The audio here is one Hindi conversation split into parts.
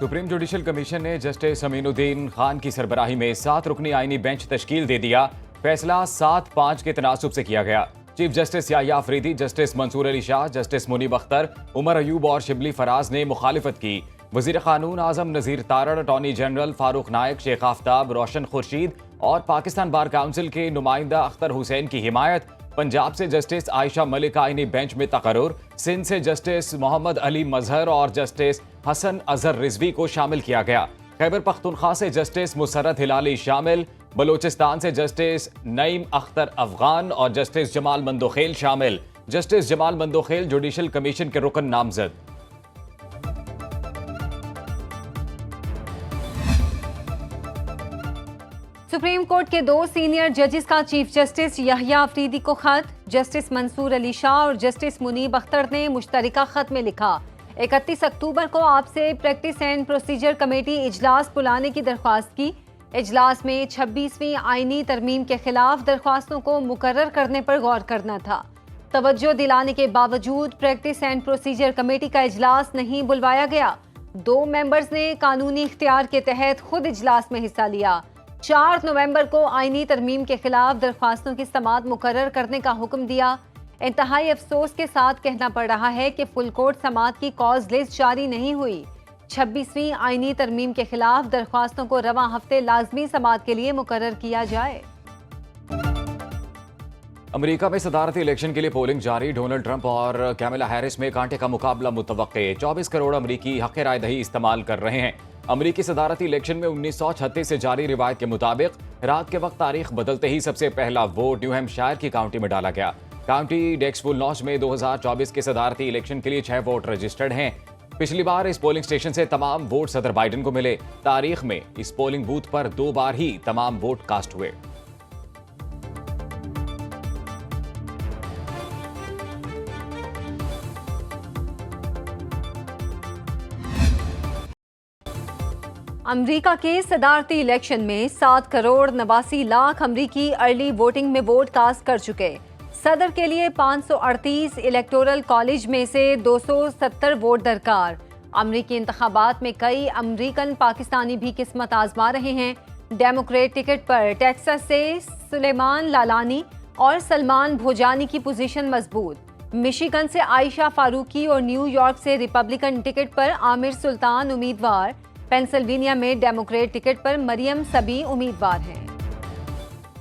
सुप्रीम जुडिशल कमीशन ने जस्टिस अमीनुद्दीन खान की सरबराही में 7 रुकनी आईनी बेंच तश्कील दे दिया। फैसला 7-5 के तनासुब से किया गया। Chief justice Yahya Afridi, justice Mansoor Ali Shah, justice Munib Akhtar, Umar Ayub और शिबली फराज ने मुखालिफत की। वजीर कानून आजम नजीर तारड़, अटॉर्नी जनरल फारूक नायक, शेख आफ्ताब, रोशन खुर्शीद और पाकिस्तान बार काउंसिल के नुमाइंदा अख्तर हुसैन की हिमायत। पंजाब से जस्टिस आयशा मलिक आईनी बेंच में तकर्रुर। सिंध से जस्टिस मोहम्मद अली मजहर और जस्टिस हसन अजहर रिजवी को शामिल किया गया। खैबर पख्तूनख्वा से जस्टिस मुसर्रत हिलाली शामिल। बलोचिस्तान से जस्टिस नईम अख्तर अफगान और जस्टिस जमाल मंदोखेल शामिल। Justice Jamal Mandokhel judicial commission के रुकन नामजद। सुप्रीम कोर्ट के 2 सीनियर जजेस का चीफ जस्टिस याह्या अफरीदी को खत। जस्टिस मंसूर अली शाह और जस्टिस मुनीब अख्तर ने मुश्तरका खत में लिखा, 31 अक्टूबर को आपसे प्रैक्टिस एंड प्रोसीजर कमेटी इजलास बुलाने की दरख्वास्त की। इजलास में 26वीं आईनी तरमीम के खिलाफ दरख्वास्तों को मुकर्रर करने पर गौर करना था। तवज्जो दिलाने के बावजूद प्रैक्टिस एंड प्रोसीजर कमेटी का इजलास नहीं बुलवाया गया। 2 मेंबर्स ने कानूनी इख्तियार के तहत खुद इजलास में हिस्सा लिया। 4 नवंबर को आईनी तरमीम के खिलाफ दरख्वास्तों की समाअत मुकर्रर करने का हुक्म दिया। इंतहाई अफसोस के साथ कहना पड़ रहा है कि फुल कोर्ट समाअत की कॉज लिस्ट जारी नहीं हुई। 26वीं आईनी तरमीम के खिलाफ दरख्वास्तों को रवां हफ्ते लाजमी समाअत के लिए मुकर्रर किया जाए। अमेरिका में सदारती इलेक्शन के लिए पोलिंग जारी। डोनाल्ड ट्रंप और कैमला हैरिस में कांटे का मुकाबला मुतवक्के। 24 करोड़ अमरीकी हक़ राय दही इस्तेमाल कर रहे हैं। अमरीकी सदारती इलेक्शन में 1936 से जारी रिवायत के मुताबिक रात के वक्त तारीख बदलते ही सबसे पहला वोट न्यू हैम्पशायर की काउंटी में डाला गया। काउंटी डेक्सफुल नॉच में 2024 के सदारती इलेक्शन के लिए 6 वोट रजिस्टर्ड हैं। पिछली बार इस पोलिंग स्टेशन से तमाम वोट सदर बाइडेन को मिले। तारीख में इस पोलिंग बूथ पर 2 बार ही तमाम वोट कास्ट हुए। अमेरिका के सदारती इलेक्शन में 7 करोड़ 89 लाख अमरीकी अर्ली वोटिंग में वोट कास्ट कर चुके। सदर के लिए 538 इलेक्टोरल कॉलेज में से 270 वोट दरकार। अमरीकी इंतखाबात में कई अमरीकन पाकिस्तानी भी किस्मत आजमा रहे हैं। डेमोक्रेट टिकट पर टेक्सास से सुलेमान लालानी और सलमान भोजानी की पोजीशन मजबूत। मिशिगन से आयशा फारूकी और न्यूयॉर्क से रिपब्लिकन टिकट पर आमिर सुल्तान उम्मीदवार। पेंसिल्वेनिया में डेमोक्रेट टिकट पर मरियम सबी उम्मीदवार हैं।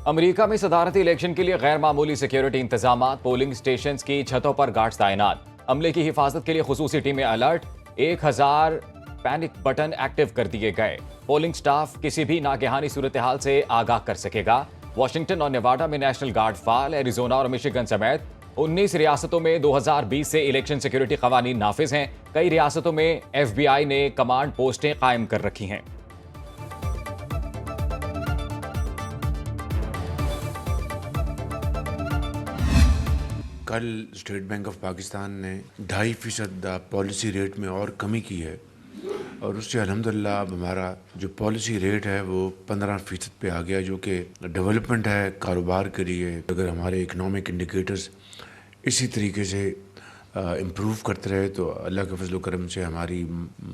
अमेरिका में सदारती इलेक्शन के लिए गैर मामूली सिक्योरिटी इंतजाम। पोलिंग स्टेशन की छतों पर गार्ड्स तैनात। अमले की हिफाजत के लिए खुसूसी टीमें अलर्ट। 1000 पैनिक बटन एक्टिव कर दिए गए। पोलिंग स्टाफ किसी भी नागहानी सूरत हाल से आगाह कर सकेगा। वाशिंगटन और नेवाडा में नेशनल गार्ड फाल। एरिजोना और मिशिगन समेत 19 रियासतों में 2020 से इलेक्शन सिक्योरिटी कवानीन नाफिज हैं। कई रियासतों में FBI ने कमांड पोस्टें कायम कर रखी हैं। कल स्टेट बैंक ऑफ पाकिस्तान ने 2.5% पॉलिसी रेट में और कमी की है और उससे अल्हम्दुलिल्लाह अब हमारा जो पॉलिसी रेट है वो 15% पे आ गया, जो कि डेवलपमेंट है कारोबार के लिए। अगर हमारे इकनॉमिक इंडिकेटर्स इसी तरीके से इम्प्रूव करते रहे तो अल्लाह के फजल करम से हमारी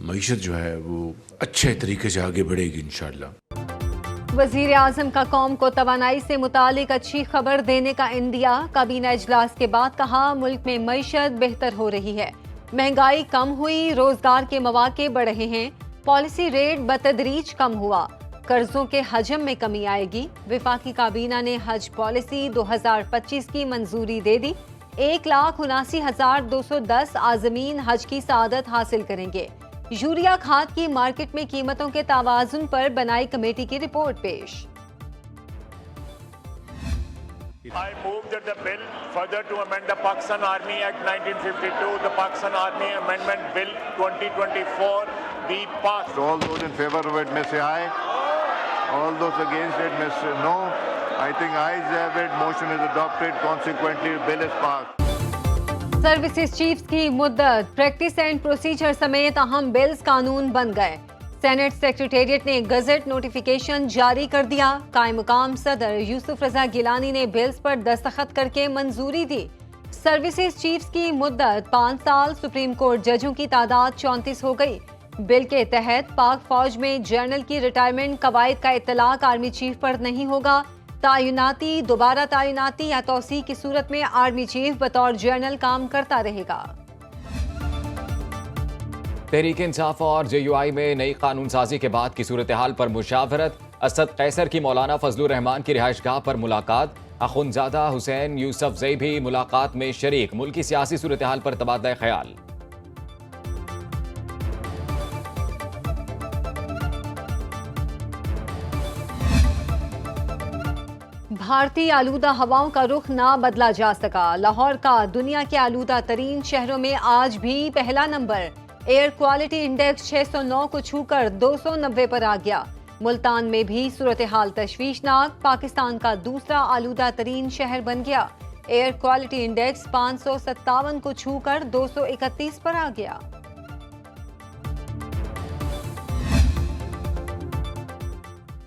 मईशत जो है वो अच्छे तरीके से आगे बढ़ेगी इंशाअल्लाह। वजीर आजम का कौम को तवानाई से मुतालिक अच्छी खबर देने का इंदिया। काबीना इजलास के बाद कहा, मुल्क में मईशत बेहतर हो रही है, महंगाई कम हुई, रोजगार के मौके बढ़ रहे हैं, पॉलिसी रेट बतदरीज कम हुआ, कर्जों के हजम में कमी आएगी। वफाकी काबीना ने हज पॉलिसी 2025 की मंजूरी दे दी। 1,79,210 आज़मीन हज की सआदत हासिल करेंगे। यूरिया खाद की मार्केट में कीमतों के तवाज़ुन पर बनाई कमेटी की रिपोर्ट पेश। I move that the bill further to amend the Pakistan Army Act 1952, the Pakistan Army Amendment Bill 2024 be passed. All those in favor of it may say aye. All those against it may say no. I think ayes have it. Motion is adopted. Consequently, bill is passed. Services chiefs की मुद्दत, प्रैक्टिस एंड प्रोसीजर समेत अहम बिल्स कानून बन गए। सेनेट सेक्रेटेरिएट ने गजट नोटिफिकेशन जारी कर दिया। कायम मुकाम सदर यूसुफ रजा गिलानी ने बिल्स पर दस्तखत करके मंजूरी दी। सर्विसेज चीफ्स की मुद्दत 5 साल, सुप्रीम कोर्ट जजों की तादाद 34 हो गई। बिल के तहत पाक फौज में जनरल की रिटायरमेंट कवायद का इतलाक आर्मी चीफ पर नहीं होगा। तायुनाती, दोबारा तायुनाती या तौसीक की सूरत में आर्मी चीफ बतौर जनरल काम करता रहेगा। तहरीक इंसाफ और JUI में नई कानून साजी के बाद की सूरत हाल पर मुशावरत। असद कैसर की मौलाना फजलुर रहमान की रिहाइशगाह पर मुलाकात। अखुंजादा हुसैन यूसुफजई भी मुलाकात में शरीक। मुल्की सियासी सूरत हाल पर तबादला ख्याल। भारतीय आलूदा हवाओं का रुख ना बदला जा सका। लाहौर का दुनिया के आलूदा तरीन शहरों में आज भी पहला नंबर। एयर क्वालिटी इंडेक्स 609 को छूकर 290 पर आ गया। मुल्तान में भी सूरत हाल तशवीशनाक। पाकिस्तान का दूसरा आलूदा तरीन शहर बन गया। एयर क्वालिटी इंडेक्स 557 को छूकर 231 पर आ गया।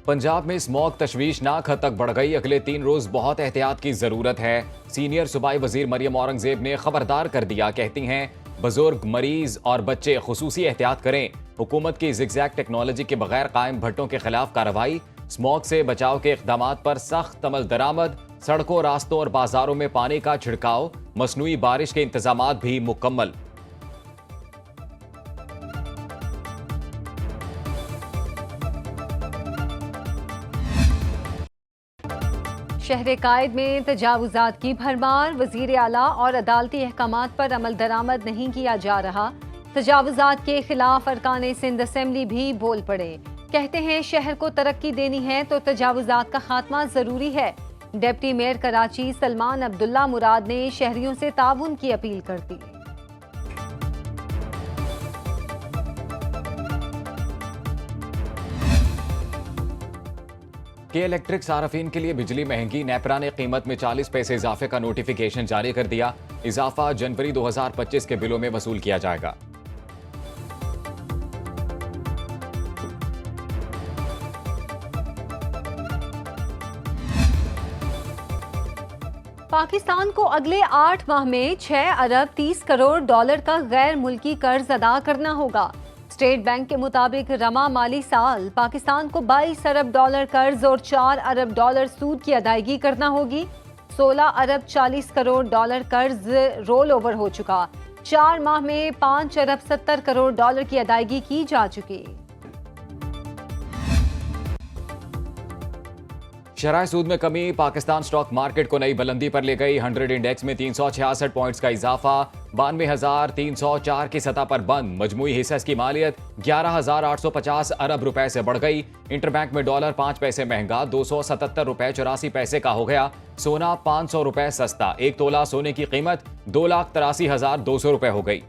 पंजाब में स्मॉग तशवीशनाक हद तक बढ़ गई। अगले 3 रोज बहुत एहतियात की जरूरत है। सीनियर सूबाई वजीर मरियम औरंगजेब ने खबरदार कर दिया। कहती हैं बुजुर्ग, मरीज और बच्चे खुसूसी एहतियात करें। हुकूमत की ज़िगज़ैग टेक्नोलॉजी के बगैर कायम भट्टों के खिलाफ कार्रवाई। स्मॉग से बचाव के इक़दामात पर सख्त अमल दरामद। सड़कों, रास्तों और बाजारों में पानी का छिड़काव। मसनूई बारिश के इंतजामात भी मुकम्मल। शहर कायद में तजावुजात की भरमार। वजीर आला और अदालती अहकामात पर अमल दरामद नहीं किया जा रहा। तजावुजात के खिलाफ अरकान सिंध असेंबली भी बोल पड़े। कहते हैं शहर को तरक्की देनी है तो तजावुजात का खात्मा जरूरी है। डिप्टी मेयर कराची सलमान अब्दुल्ला मुराद ने शहरियों से ताउन की अपील कर दी। के इलेक्ट्रिक सार्फिन के लिए बिजली महंगी। नेपरा ने कीमत में 40 पैसे इजाफे का नोटिफिकेशन जारी कर दिया। इजाफा जनवरी 2025 के बिलों में वसूल किया जाएगा। पाकिस्तान को अगले 8 माह में 6 अरब 30 करोड़ डॉलर का गैर मुल्की कर्ज अदा करना होगा। स्टेट बैंक के मुताबिक रमा माली साल पाकिस्तान को 22 अरब डॉलर कर्ज और 4 अरब डॉलर सूद की अदायगी करना होगी। 16 अरब 40 करोड़ डॉलर कर्ज रोल ओवर हो चुका। 4 माह में 5 अरब 70 करोड़ डॉलर की अदायगी की जा चुकी। शरह सूद में कमी पाकिस्तान स्टॉक मार्केट को नई बुलंदी पर ले गई। 100 इंडेक्स में 366 पॉइंट्स का इजाफा। 92,304 की सतह पर बंद। मजमूई हिस्सेस की मालियत 11,850 अरब रुपए से बढ़ गई। इंटरबैंक में डॉलर 5 पैसे महंगा 277 रुपए 84 पैसे का हो गया। सोना 500 रुपए सस्ता। 1 तोला सोने की कीमत 2,83,200 रुपए हो गई।